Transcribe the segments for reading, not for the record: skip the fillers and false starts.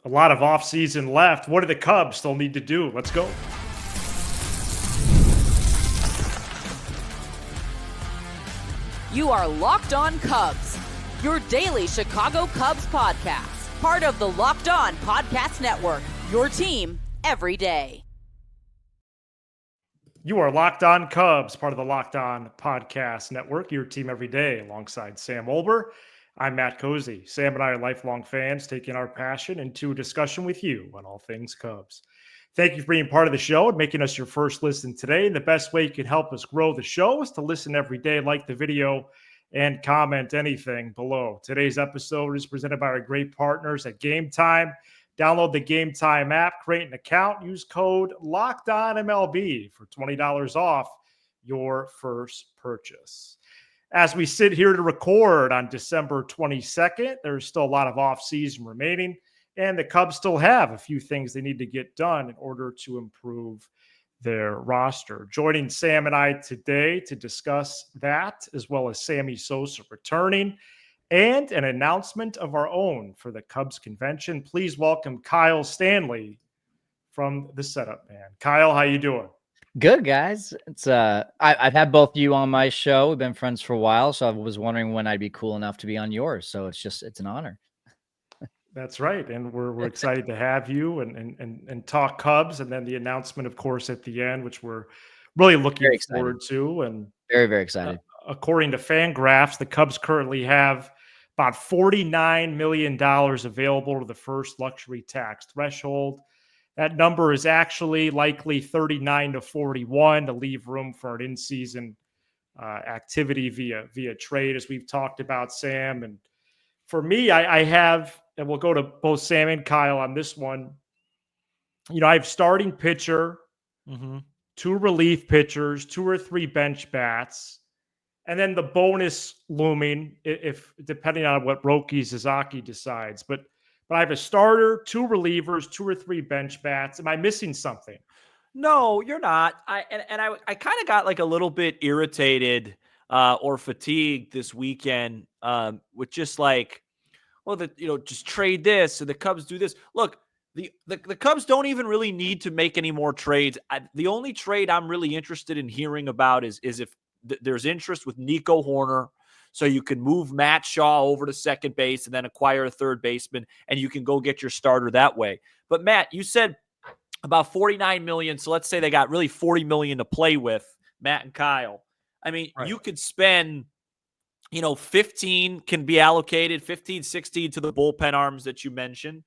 A lot of offseason left. What do the Cubs still need to do? Let's go. You are Locked On Cubs, your daily Chicago Cubs podcast. Part of the Locked On Podcast Network, your team every day. You are Locked On Cubs, part of the Locked On Podcast Network, your team every day, alongside Sam Olber. I'm Matt Cozy. Sam and I are lifelong fans, taking our passion into a discussion with you on all things Cubs. Thank you for being part of the show and making us your first listen today. And the best way you can help us grow the show is to listen every day, like the video, and comment anything below. Today's episode is presented by our great partners at Game Time. Download the Game Time app, create an account, use code LOCKEDONMLB for $20 off your first purchase. As we sit here to record on December 22nd, there's still a lot of offseason remaining, and the Cubs still have a few things they need to get done in order to improve their roster. Joining Sam and I today to discuss that, as well as Sammy Sosa returning, and an announcement of our own for the Cubs convention. Please welcome Kyle Stanley from the Setup Man. Kyle, how you doing? Good, guys. It's I've had both of you on my show. We've been friends for a while, so I was wondering when I'd be cool enough to be on yours. So it's an honor. That's right, and we're excited to have you and talk Cubs, and then the announcement, of course, at the end, which we're really looking forward to. And very excited. According to FanGraphs, the Cubs currently have about $49 million available to the first luxury tax threshold. That number is actually likely 39 to 41 to leave room for an in-season activity via trade, as we've talked about, Sam. And for me, I have, and we'll go to both Sam and Kyle on this one. You know, I have starting pitcher, two relief pitchers, 2 or 3 bench bats, and then the bonus looming, if depending on what Roki Sasaki decides. But I have a starter, 2 relievers, 2 or 3 bench bats. Am I missing something? No, you're not. I kind of got like a little bit irritated or fatigued this weekend with just like, well, just trade this and the Cubs do this. Look, the Cubs don't even really need to make any more trades. The only trade I'm really interested in hearing about is if there's interest with Nico Hoerner. So you can move Matt Shaw over to second base and then acquire a third baseman, and you can go get your starter that way. But Matt, you said about $49 million. So let's say they got really $40 million to play with, Matt and Kyle. I mean, right. You could spend, 15 can be allocated, 15, 16 to the bullpen arms that you mentioned.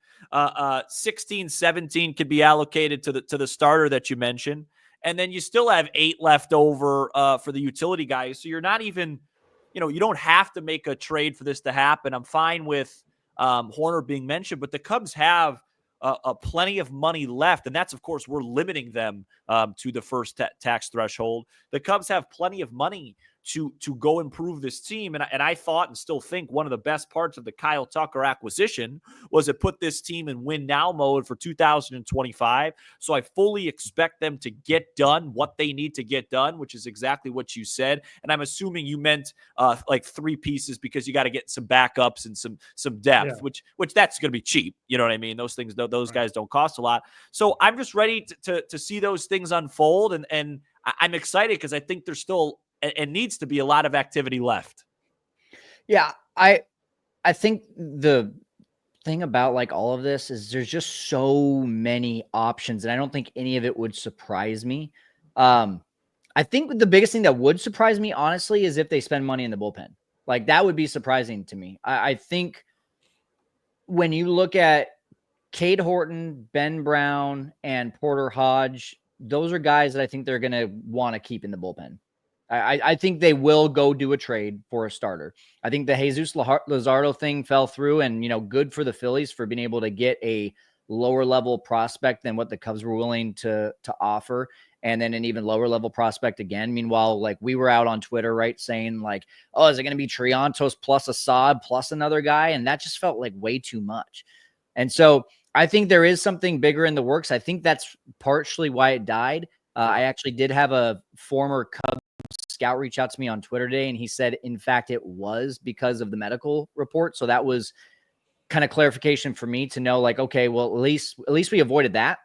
16, 17 could be allocated to the starter that you mentioned. And then you still have 8 left over for the utility guys. So you're not even, you don't have to make a trade for this to happen. I'm fine with Hoerner being mentioned, but the Cubs have plenty of money left. And that's, of course, we're limiting them to the first tax threshold. The Cubs have plenty of money to go improve this team. And I thought and still think one of the best parts of the Kyle Tucker acquisition was it put this team in win now mode for 2025. So I fully expect them to get done what they need to get done, which is exactly what you said. And I'm assuming you meant like 3 pieces because you got to get some backups and some depth, which that's going to be cheap. You know what I mean? Those things, those guys don't cost a lot. So I'm just ready to see those things unfold. And I'm excited because I think there's still and needs to be a lot of activity left. Yeah, I think the thing about like all of this is there's just so many options, and I don't think any of it would surprise me. I think the biggest thing that would surprise me, honestly, is if they spend money in the bullpen. Like that would be surprising to me. I think when you look at Cade Horton, Ben Brown, and Porter Hodge, those are guys that I think they're going to want to keep in the bullpen. I think they will go do a trade for a starter. I think the Jesus Luzardo thing fell through, and, good for the Phillies for being able to get a lower level prospect than what the Cubs were willing to offer. And then an even lower level prospect again. Meanwhile, like we were out on Twitter, right, saying like, oh, is it going to be Triantos plus Assad plus another guy? And that just felt like way too much. And so I think there is something bigger in the works. I think that's partially why it died. I actually did have a former Cubs scout reach out to me on Twitter today, and he said, in fact, it was because of the medical report. So that was kind of clarification for me to know, like, okay, well, at least we avoided that.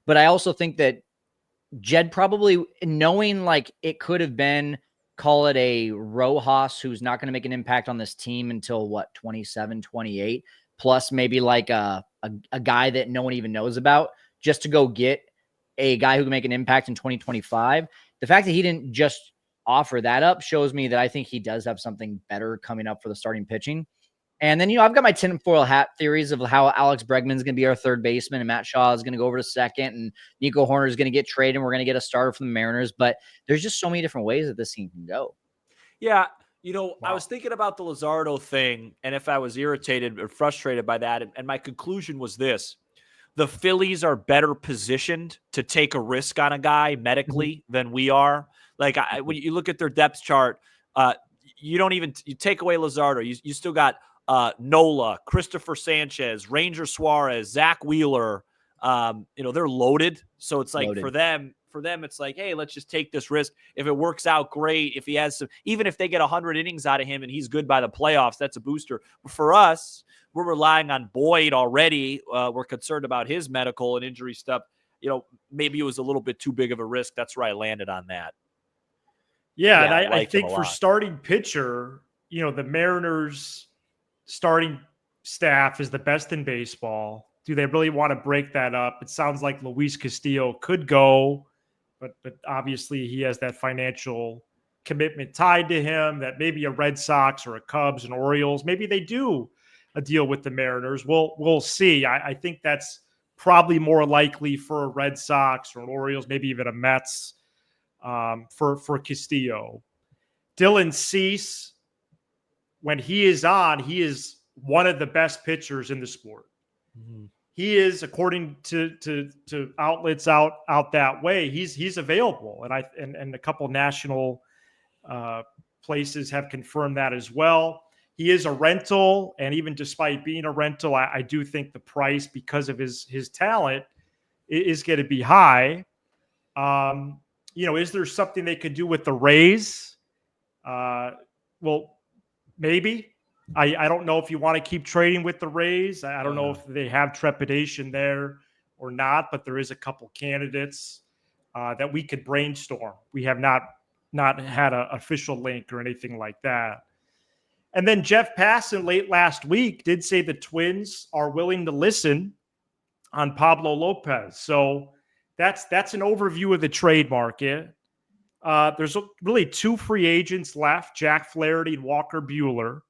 But I also think that Jed probably, knowing like it could have been, call it a Rojas who's not going to make an impact on this team until what, 27, 28, plus maybe like a guy that no one even knows about, just to go get a guy who can make an impact in 2025. The fact that he didn't just offer that up shows me that I think he does have something better coming up for the starting pitching. And then, I've got my tinfoil hat theories of how Alex Bregman's going to be our third baseman and Matt Shaw is going to go over to second and Nico Horner is going to get traded and we're going to get a starter from the Mariners. But there's just so many different ways that this team can go. Yeah. I was thinking about the Luzardo thing and if I was irritated or frustrated by that. And my conclusion was this: the Phillies are better positioned to take a risk on a guy medically than we are. Like when you look at their depth chart, you take away Luzardo, you still got Nola, Christopher Sanchez, Ranger Suarez, Zach Wheeler. They're loaded. So it's like for them, it's like, hey, let's just take this risk. If it works out, great. If he has even if they get 100 innings out of him and he's good by the playoffs, that's a booster. But for us, we're relying on Boyd already. We're concerned about his medical and injury stuff. Maybe it was a little bit too big of a risk. That's where I landed on that. Yeah, and I think for starting pitcher, the Mariners starting staff is the best in baseball. Do they really want to break that up? It sounds like Luis Castillo could go, but obviously he has that financial commitment tied to him that maybe a Red Sox or a Cubs and Orioles, maybe they do a deal with the Mariners. We'll see. I think that's probably more likely for a Red Sox or an Orioles, maybe even a Mets for Castillo. Dylan Cease, when he is on, he is one of the best pitchers in the sport. Mm-hmm. He is, according to outlets out that way, he's available, and a couple national places have confirmed that as well. He is a rental, and even despite being a rental, I do think the price, because of his talent, is going to be high. Is there something they could do with the Rays? Well, maybe. I don't know if you want to keep trading with the Rays. I don't know if they have trepidation there or not, but there is a couple candidates that we could brainstorm. We have not had an official link or anything like that. And then Jeff Passan late last week did say the Twins are willing to listen on Pablo Lopez. So that's an overview of the trade market. There's really two free agents left, Jack Flaherty and Walker Buehler,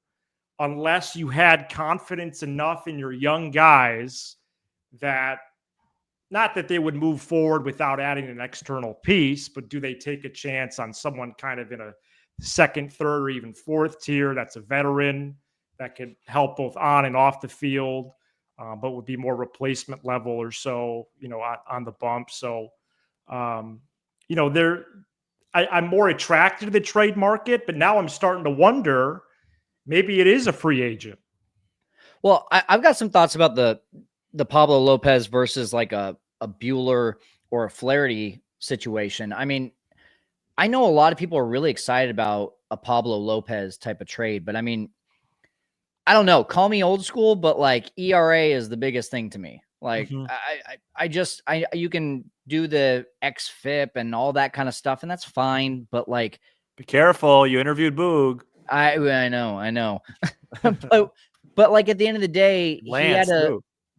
unless you had confidence enough in your young guys that, not that they would move forward without adding an external piece, but do they take a chance on someone kind of in a second, third, or even fourth tier that's a veteran that could help both on and off the field, but would be more replacement level or so, on the bump. So, I'm more attracted to the trade market, but now I'm starting to wonder, maybe it is a free agent. Well, I've got some thoughts about the Pablo Lopez versus like a Buehler or a Flaherty situation. I mean, I know a lot of people are really excited about a Pablo Lopez type of trade, but I mean, I don't know, call me old school, but like ERA is the biggest thing to me. Like you can do the XFIP and all that kind of stuff, and that's fine. But like, be careful. You interviewed Boog. I know. but like at the end of the day,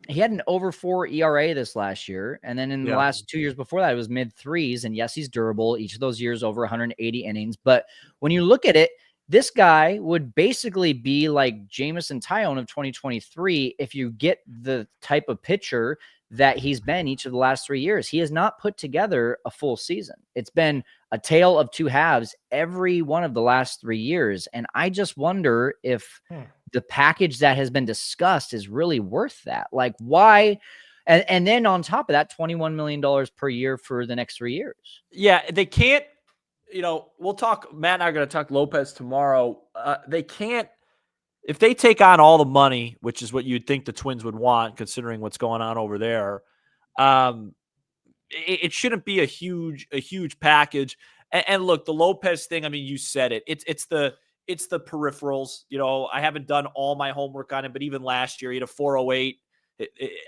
he had an over 4 ERA this last year. And then in the last 2 years before that, it was mid threes. And yes, he's durable. Each of those years over 180 innings. But when you look at it, this guy would basically be like Jameson Taillon of 2023 if you get the type of pitcher that he's been each of the last 3 years. He has not put together a full season. It's been a tale of two halves every one of the last 3 years. And I just wonder if the package that has been discussed is really worth that. Like, why? And then on top of that, $21 million per year for the next 3 years. Yeah, they can't. We'll talk. Matt and I are going to talk Lopez tomorrow. They can't, if they take on all the money, which is what you'd think the Twins would want, considering what's going on over there. It shouldn't be a huge package. And look, the Lopez thing. I mean, you said it. It's the it's the peripherals. I haven't done all my homework on him, but even last year, he had a 408.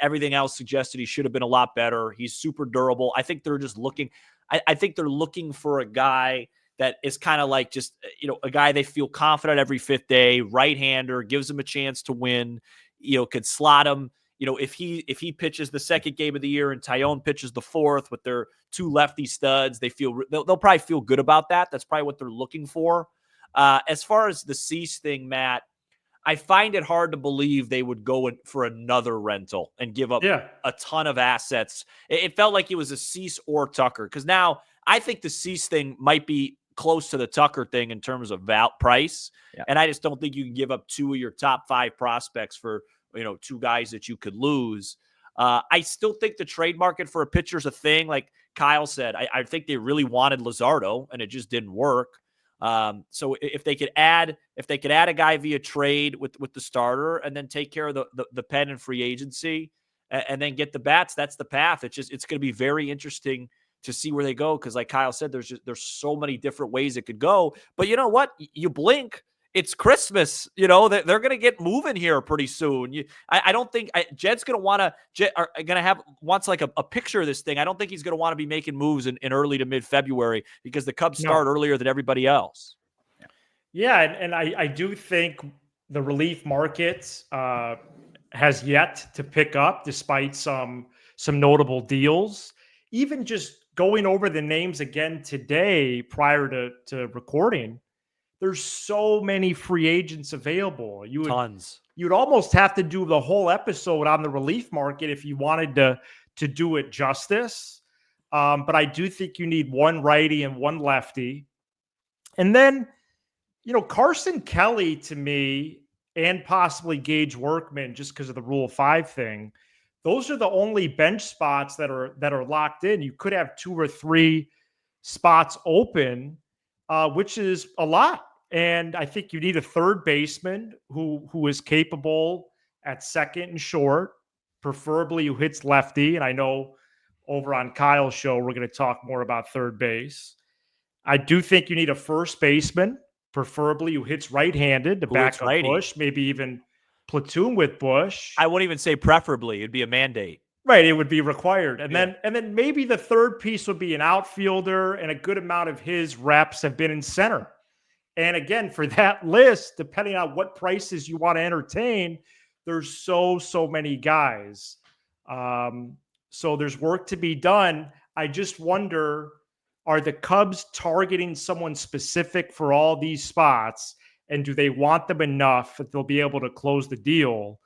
Everything else suggested he should have been a lot better. He's super durable. I think they're just looking. I think they're looking for a guy that is kind of like just, a guy they feel confident every fifth day, right-hander, gives him a chance to win, could slot him. If he pitches the second game of the year and Tyone pitches the fourth with their two lefty studs, they'll probably feel good about that. That's probably what they're looking for. As far as the Cease thing, Matt, I find it hard to believe they would go for another rental and give up a ton of assets. It felt like it was a Cease or Tucker, because now I think the Cease thing might be close to the Tucker thing in terms of price. Yeah. And I just don't think you can give up two of your top 5 prospects for, two guys that you could lose. I still think the trade market for a pitcher is a thing. Like Kyle said, I think they really wanted Luzardo and it just didn't work. So if they could add a guy via trade with the starter and then take care of the pen and free agency and then get the bats, that's the path. It's going to be very interesting to see where they go. Cause like Kyle said, there's so many different ways it could go, but you know what? You blink, it's Christmas, they're going to get moving here pretty soon. I don't think Jed's going to wants like a picture of this thing. I don't think he's going to want to be making moves in early to mid-February because the Cubs start earlier than everybody else. Yeah. And I do think the relief market has yet to pick up despite some notable deals. Even just going over the names again today prior to recording, there's so many free agents available. Tons. You'd almost have to do the whole episode on the relief market if you wanted to do it justice. But I do think you need one righty and one lefty. And then, Carson Kelly to me, and possibly Gage Workman, just because of the Rule 5 thing, those are the only bench spots that are locked in. You could have 2 or 3 spots open, which is a lot. And I think you need a third baseman who is capable at second and short, preferably who hits lefty. And I know over on Kyle's show, we're going to talk more about third base. I do think you need a first baseman, preferably who hits right-handed to back up Bush, maybe even platoon with Bush. I wouldn't even say preferably. It'd be a mandate. Right, it would be required. And then maybe the third piece would be an outfielder, and a good amount of his reps have been in center. And again, for that list, depending on what prices you want to entertain, there's so many guys. So there's work to be done. I just wonder, are the Cubs targeting someone specific for all these spots? And do they want them enough that they'll be able to close the deal?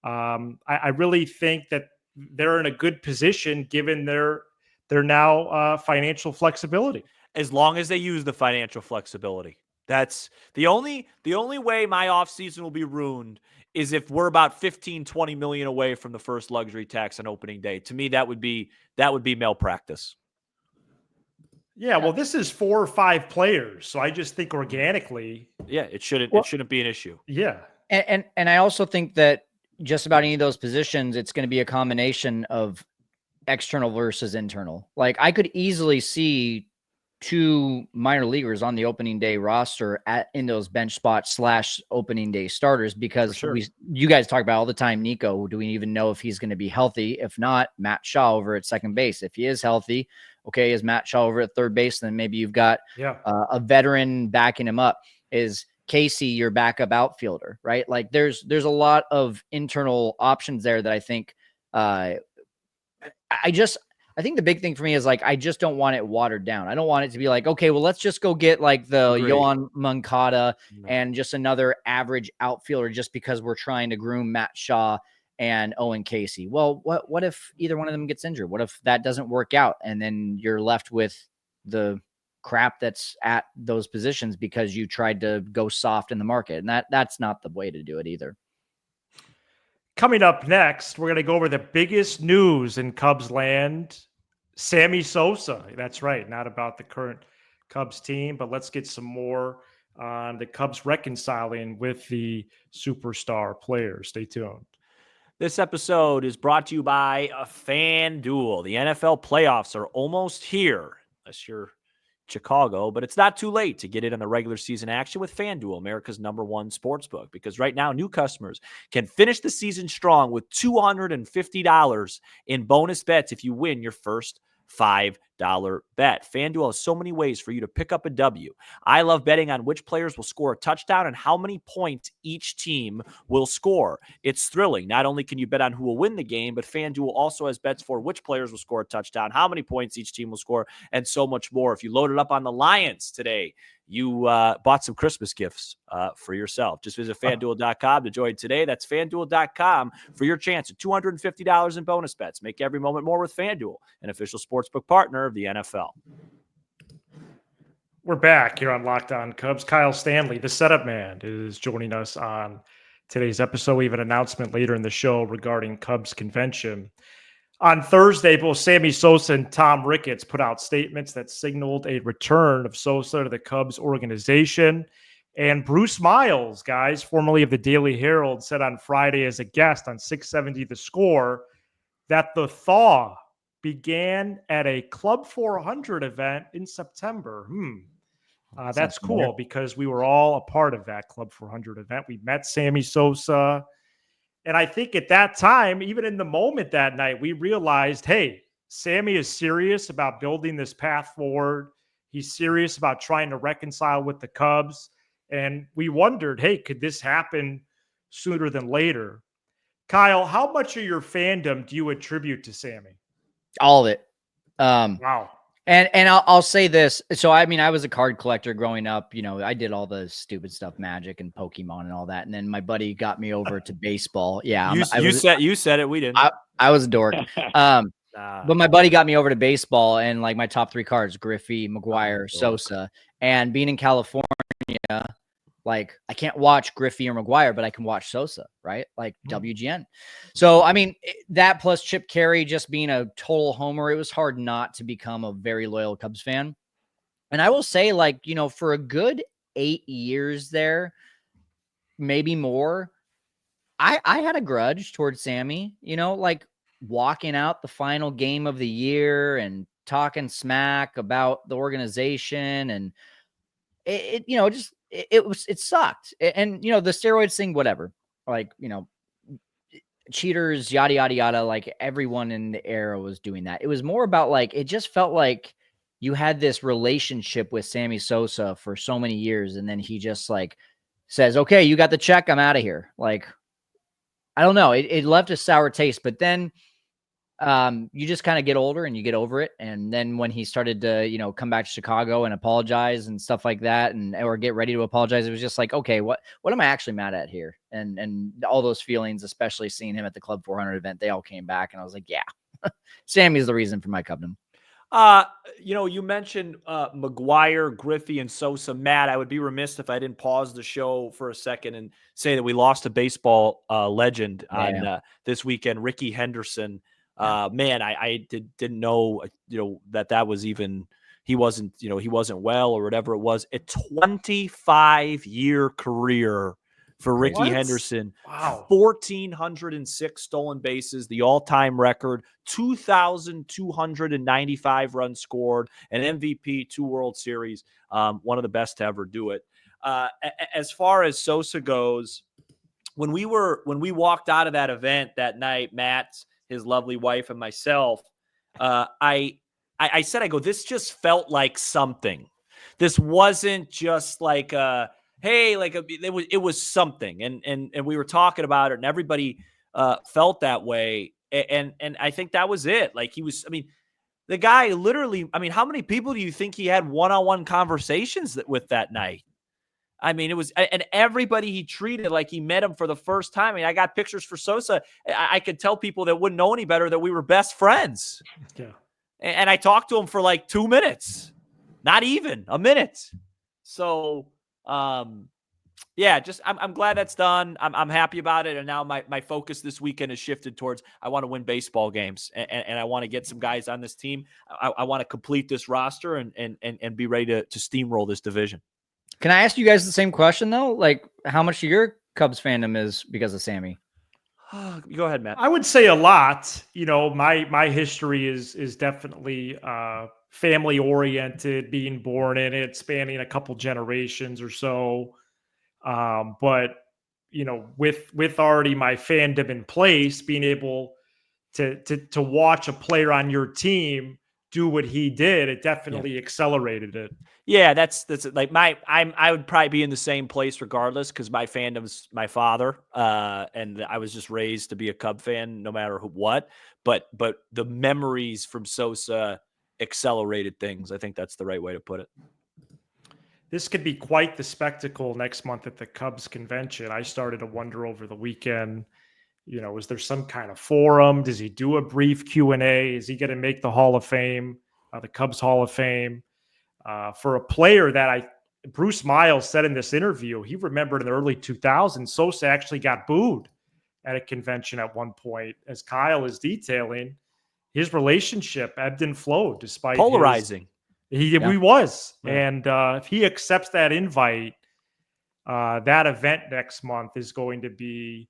I really think that they're in a good position given their now financial flexibility. As long as they use the financial flexibility. That's the only way my offseason will be ruined is if we're about 15, 20 million away from the first luxury tax on opening day. To me, that would be malpractice. Yeah, well, this is 4 or 5 players, so I just think organically, it shouldn't be an issue. Yeah, and I also think that just about any of those positions, it's going to be a combination of external versus internal. Like I could easily see 2 minor leaguers on the opening day roster in those bench spots / opening day starters, because you guys talk about all the time, Nico, do we even know if he's going to be healthy? If not, Matt Shaw over at second base. If he is healthy, okay, is Matt Shaw over at third base? Then maybe you've got a veteran backing him up. Is Casey your backup outfielder, right? Like there's a lot of internal options there that I think I think the big thing for me is like, I just don't want it watered down. I don't want it to be like, okay, well, let's just go get like the Yohan Moncada and just another average outfielder just because we're trying to groom Matt Shaw and Owen Casey. Well, what if either one of them gets injured? What if that doesn't work out? And then you're left with the crap that's at those positions because you tried to go soft in the market. And that's not the way to do it either. Coming up next, we're going to go over the biggest news in Cubs land. Sammy Sosa. That's right. Not about the current Cubs team, but let's get some more on the Cubs reconciling with the superstar players. Stay tuned. This episode is brought to you by FanDuel. The NFL playoffs are almost here, unless you're Chicago, but it's not too late to get in on the regular season action with FanDuel, America's #1 sportsbook, because right now new customers can finish the season strong with $250 in bonus bets if you win your first $5 bet. FanDuel has so many ways for you to pick up a W. I love betting on which players will score a touchdown and how many points each team will score. It's thrilling. Not only can you bet on who will win the game, but FanDuel also has bets for which players will score a touchdown, how many points each team will score, and so much more. If you loaded up on the Lions today, you bought some Christmas gifts for yourself. Just visit FanDuel.com to join today. That's FanDuel.com for your chance at $250 in bonus bets. Make every moment more with FanDuel, an official sportsbook partner of the NFL. We're back here on Locked On Cubs. Kyle Stanley, the setup man, is joining us on today's episode. We have an announcement later in the show regarding Cubs convention. On Thursday, both Sammy Sosa and Tom Ricketts put out statements that signaled a return of Sosa to the Cubs organization. And Bruce Miles, guys, formerly of the Daily Herald, said on Friday as a guest on 670 The Score that the thaw began at a Club 400 event in September. That's cool because we were all a part of that Club 400 event. We met Sammy Sosa. And I think at that time, even in the moment that night, we realized, hey, Sammy is serious about building this path forward. He's serious about trying to reconcile with the Cubs. And we wondered, hey, could this happen sooner than later? Kyle, how much of your fandom do you attribute to Sammy? All of it. Wow. And I'll say this. So, I mean, I was a card collector growing up. You know, I did all the stupid stuff, Magic and Pokemon and all that. And then my buddy got me over to baseball. Yeah. You said it. We didn't. I was a dork. But my buddy got me over to baseball, and like my top 3 cards, Griffey, McGuire, Sosa. And being in California, like I can't watch Griffey or McGuire, but I can watch Sosa, right? Like WGN. So, I mean, that plus Chip Carey just being a total homer, it was hard not to become a very loyal Cubs fan. And I will say, like, you know, for a good 8 years there, maybe more, I had a grudge towards Sammy, you know, like walking out the final game of the year and talking smack about the organization. And it you know, just, it sucked. And, you know, the steroids thing, whatever, like, you know, cheaters, yada, yada, yada. Like everyone in the era was doing that. It was more about like, it just felt like you had this relationship with Sammy Sosa for so many years. And then he just like says, okay, you got the check. I'm out of here. Like, I don't know. It left a sour taste, but then you just kind of get older and you get over it. And then when he started to, you know, come back to Chicago and apologize and stuff like that, and or get ready to apologize, it was just like, okay, what am I actually mad at here? And all those feelings, especially seeing him at the Club 400 event, they all came back, and I was like, yeah, Sammy's the reason for my Cubdom. You know, you mentioned McGuire, Griffey, and Sosa. Matt, I would be remiss if I didn't pause the show for a second and say that we lost a baseball legend on this weekend, Ricky Henderson. Man, I didn't know, you know, that was even, he wasn't well or whatever it was. A 25-year career for Ricky Henderson. Wow. 1,406 stolen bases, the all-time record, 2,295 runs scored, an MVP, 2 World Series, one of the best to ever do it. As far as Sosa goes, when we walked out of that event that night, Matt, his lovely wife, and myself, I said, this just felt like something. This wasn't just like it was something. And we were talking about it, and everybody felt that way. And I think that was it. Like the guy literally, how many people do you think he had one-on-one conversations with that night? It was, and everybody he treated like he met him for the first time. I got pictures for Sosa. I could tell people that wouldn't know any better that we were best friends. Yeah. And I talked to him for like 2 minutes, not even a minute. So, yeah, just, I'm glad that's done. I'm happy about it. And now my focus this weekend is shifted towards, I want to win baseball games, and I want to get some guys on this team. I want to complete this roster and be ready to steamroll this division. Can I ask you guys the same question though? Like, how much of your Cubs fandom is because of Sammy? Go ahead, Matt. I would say a lot. You know, my history is definitely family oriented, being born in it, spanning a couple generations or so. But with already my fandom in place, being able to watch a player on your team do what he did, it definitely accelerated it. Yeah, that's like I would probably be in the same place regardless because my fandom's my father, and I was just raised to be a Cub fan no matter what. But the memories from Sosa accelerated things. I think that's the right way to put it. This could be quite the spectacle next month at the Cubs convention. I started to wonder over the weekend, is there some kind of forum? Does he do a brief Q&A? Is he going to make the Hall of Fame, the Cubs Hall of Fame? For a player that Bruce Miles said in this interview, he remembered in the early 2000s, Sosa actually got booed at a convention at one point. As Kyle is detailing, his relationship ebbed and flowed despite polarizing. He was. Yeah. And if he accepts that invite, that event next month is going to be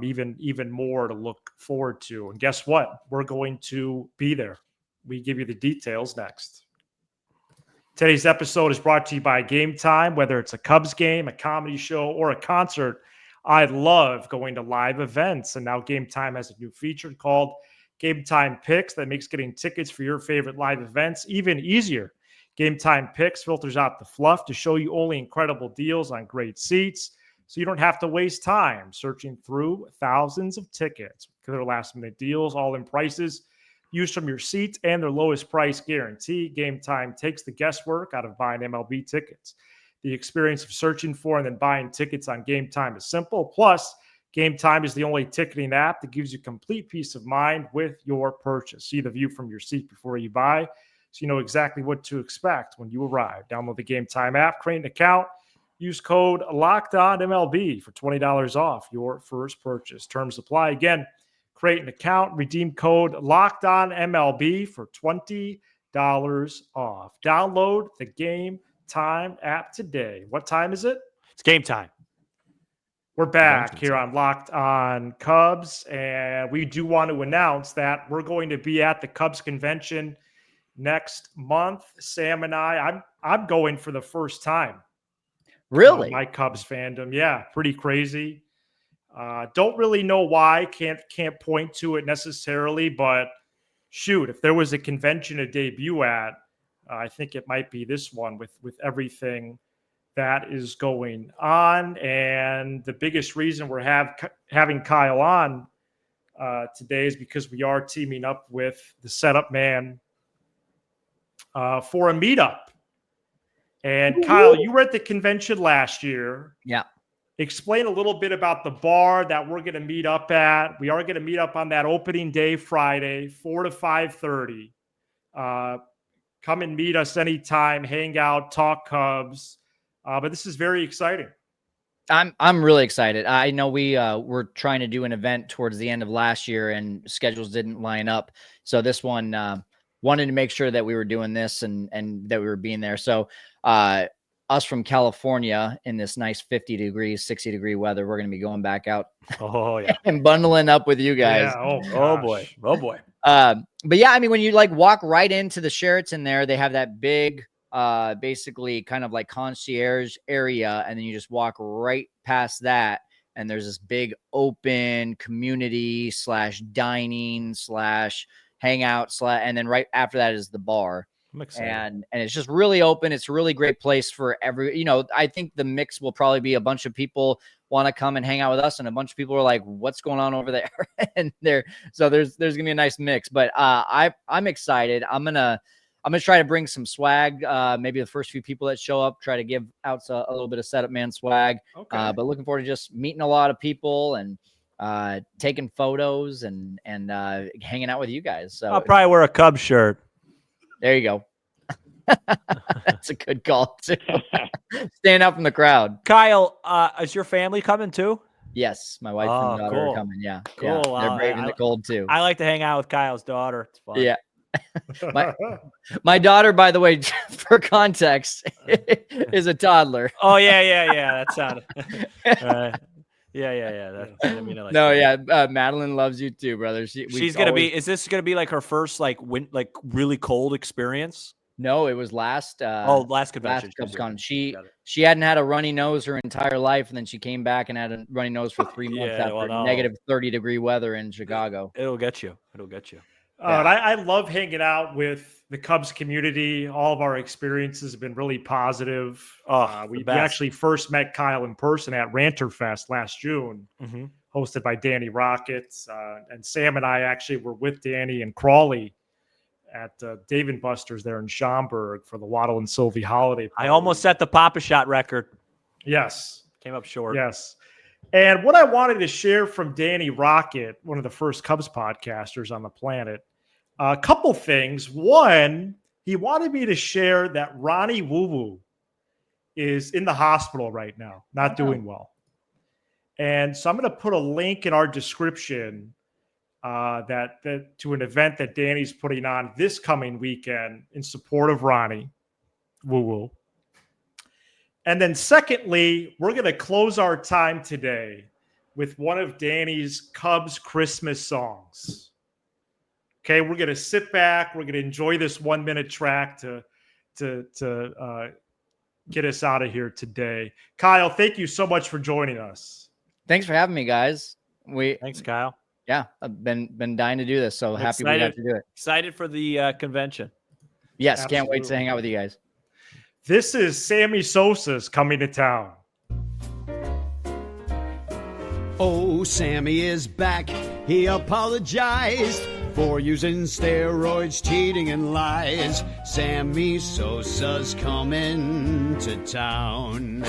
even more to look forward to. And guess what? We're going to be there. We give you the details next. Today's episode is brought to you by Game Time. Whether it's a Cubs game, a comedy show, or a concert, I love going to live events. And now Game Time has a new feature called Game Time Picks that makes getting tickets for your favorite live events even easier. Game Time Picks filters out the fluff to show you only incredible deals on great seats, so you don't have to waste time searching through thousands of tickets. Clear last-minute deals, all-in prices, used from your seats, and their lowest price guarantee. Game Time takes the guesswork out of buying MLB tickets. The experience of searching for and then buying tickets on Game Time is simple. Plus, Game Time is the only ticketing app that gives you complete peace of mind with your purchase. See the view from your seat before you buy, so you know exactly what to expect when you arrive. Download the Game Time app, create an account, use code LOCKEDONMLB for $20 off your first purchase. Terms apply. Again, create an account, redeem code LOCKEDONMLB for $20 off. Download the Game Time app today. What time is it? It's game time. We're back here on Locked On Cubs, and we do want to announce that we're going to be at the Cubs convention next month. Sam and I'm going for the first time. Really? My Cubs fandom. Yeah, pretty crazy. Don't really know why. Can't point to it necessarily, but shoot, if there was a convention to debut at, I think it might be this one with everything that is going on. And the biggest reason we're having Kyle on today is because we are teaming up with the Setup Man for a meetup. And Kyle, you were at the convention last year. Yeah. Explain a little bit about the bar that we're going to meet up at. We are going to meet up on that opening day, Friday, 4 to 5:30. Come and meet us anytime, hang out, talk Cubs. But this is very exciting. I'm really excited. I know we were trying to do an event towards the end of last year and schedules didn't line up. So this one wanted to make sure that we were doing this and that we were being there. So us from California in this nice 50 degrees, 60 degree weather, we're going to be going back out and bundling up with you guys. Yeah, oh boy. But yeah, I mean, when you like walk right into the Sheraton there, they have that big basically kind of like concierge area, and then you just walk right past that and there's this big open community / dining / hangout / and then right after that is the bar. I'm excited. And it's just really open. It's a really great place for I think the mix will probably be a bunch of people want to come and hang out with us, and a bunch of people are like, what's going on over there? And so there's gonna be a nice mix. But I'm excited. I'm gonna try to bring some swag. Maybe the first few people that show up, try to give out a little bit of Setup Man swag. Okay. But looking forward to just meeting a lot of people and taking photos and hanging out with you guys. So I'll probably wear a Cubs shirt. there you go. That's a good call too. Stand out from the crowd. Kyle, is your family coming too? Yes, my wife and daughter cool. are coming. Yeah, Cool. Yeah. They're braving the cold too. I like to hang out with Kyle's daughter. It's fun. Yeah. My daughter, by the way, for context, is a toddler. Oh yeah. That sounded. Yeah. That's, I mean, I like No, that. yeah. Madeline loves you too, brother. She's gonna be. Is this gonna be like her first like really cold experience? No, it was last Last convention. Cubs Con. Got She it. hadn't had a runny nose her entire life, and then she came back and had a runny nose for 3 months Yeah, after well, no. negative 30-degree weather in Chicago. It'll get you. And I love hanging out with the Cubs community. All of our experiences have been really positive. We actually first met Kyle in person at Ranter Fest last June, hosted by Danny Rockets. And Sam and I actually were with Danny and Crawley at Dave & Buster's there in Schaumburg for the Waddle and Sylvie holiday party. I almost set the Papa Shot record. Yes. Came up short. Yes. And what I wanted to share from Danny Rocket, one of the first Cubs podcasters on the planet, a couple things. One, he wanted me to share that Ronnie Woo Woo is in the hospital right now, not doing well. And so I'm going to put a link in our description that to an event that Danny's putting on this coming weekend in support of Ronnie Woo Woo. And then secondly, we're going to close our time today with one of Danny's Cubs Christmas songs. Okay, we're going to sit back. We're going to enjoy this 1-minute track to get us out of here today. Kyle, thank you so much for joining us. Thanks for having me, guys. Thanks, Kyle. Yeah, I've been dying to do this, so happy we got to do it. Excited for the convention. Yes, Absolutely. Can't wait to hang out with you guys. This is Sammy Sosa's Coming to Town. Oh, Sammy is back. He apologized for using steroids, cheating, and lies. Sammy Sosa's coming to town.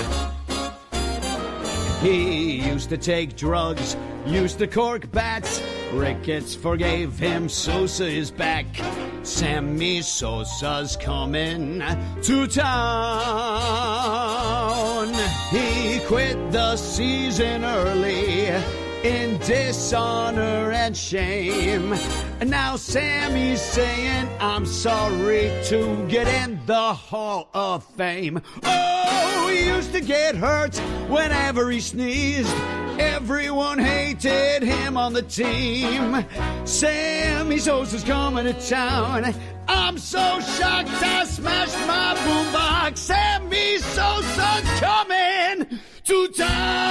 He used to take drugs, used to cork bats. Ricketts forgave him, Sosa is back. Sammy Sosa's coming to town. He quit the season early in dishonor and shame. And now Sammy's saying, I'm sorry to get in the Hall of Fame. Oh, he used to get hurt whenever he sneezed. Everyone hated him on the team. Sammy Sosa's coming to town. I'm so shocked I smashed my boombox. Sammy Sosa's coming to town.